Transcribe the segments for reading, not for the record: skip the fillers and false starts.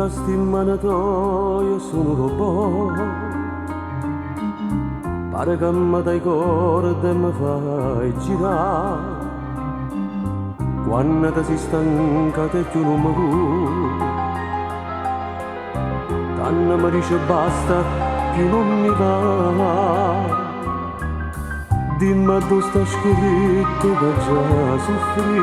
sti in mano tua sono un robot. Pare che mi dai corda e mi fai girare. Quando ti sei stancata e più non mi vuoi, tanto mi dice basta, più non mi va. Dimmi dove sta scritto che già soffrì.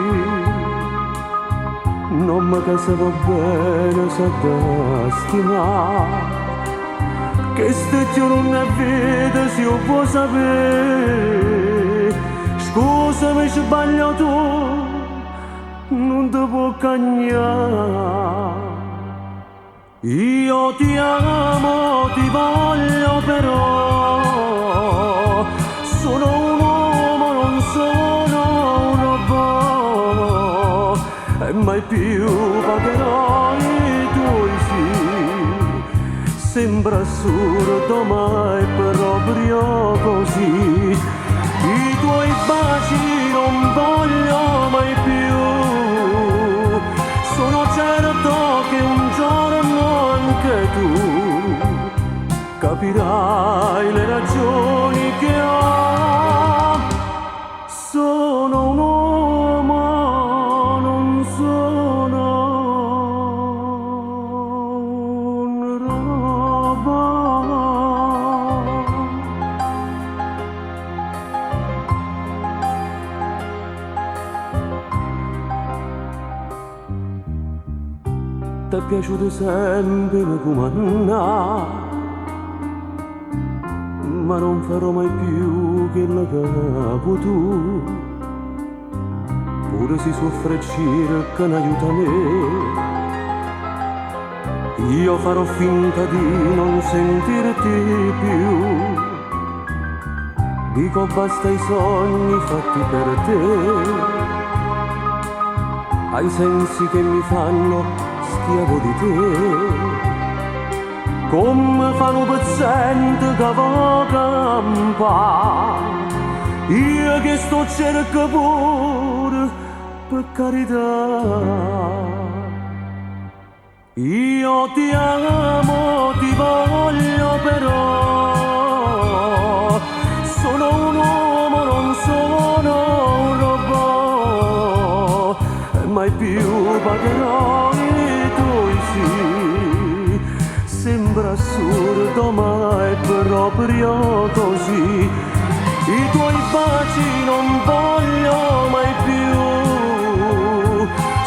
Non mi casava bene se da stimare. Che ste non è vita se io può sapere. Scusami se sbaglio tu, non ti può cagnare. Io ti amo, ti voglio però. Sono un uomo, non sono un robot. E mai più pagherò i tuoi figli. Sembra assurdo ma è proprio così. I tuoi baci non voglio mai più. Sono certo che un giorno anche tu capirai le ragioni che ho. Sono un uomo, non sono un robot. Ti è piaciuto sempre come Anna, ma non farò mai più che la capo tu. Pure si soffre circa un aiuto a me, io farò finta di non sentirti più. Dico basta ai sogni fatti per te, ai sensi che mi fanno schiavo di te. Come fa un pezzente che va campa, io che sto cerca pure per carità. Io ti amo, ti voglio però. Sono un uomo, non sono un robot. E mai più pagherò i tuoi sì. Sembra assurdo ma è proprio così. I tuoi baci non voglio mai più.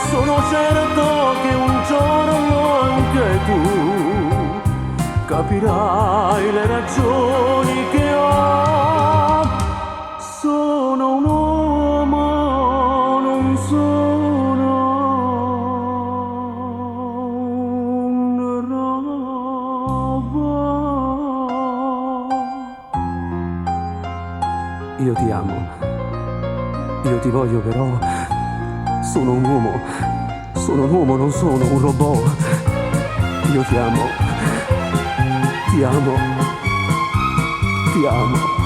Sono certo che un giorno anche tu capirai le ragioni che ho. Sono un uomo, non sono un robot. Io ti amo, io ti voglio però. Sono un uomo, non sono un robot. Io ti amo, ti amo, ti amo.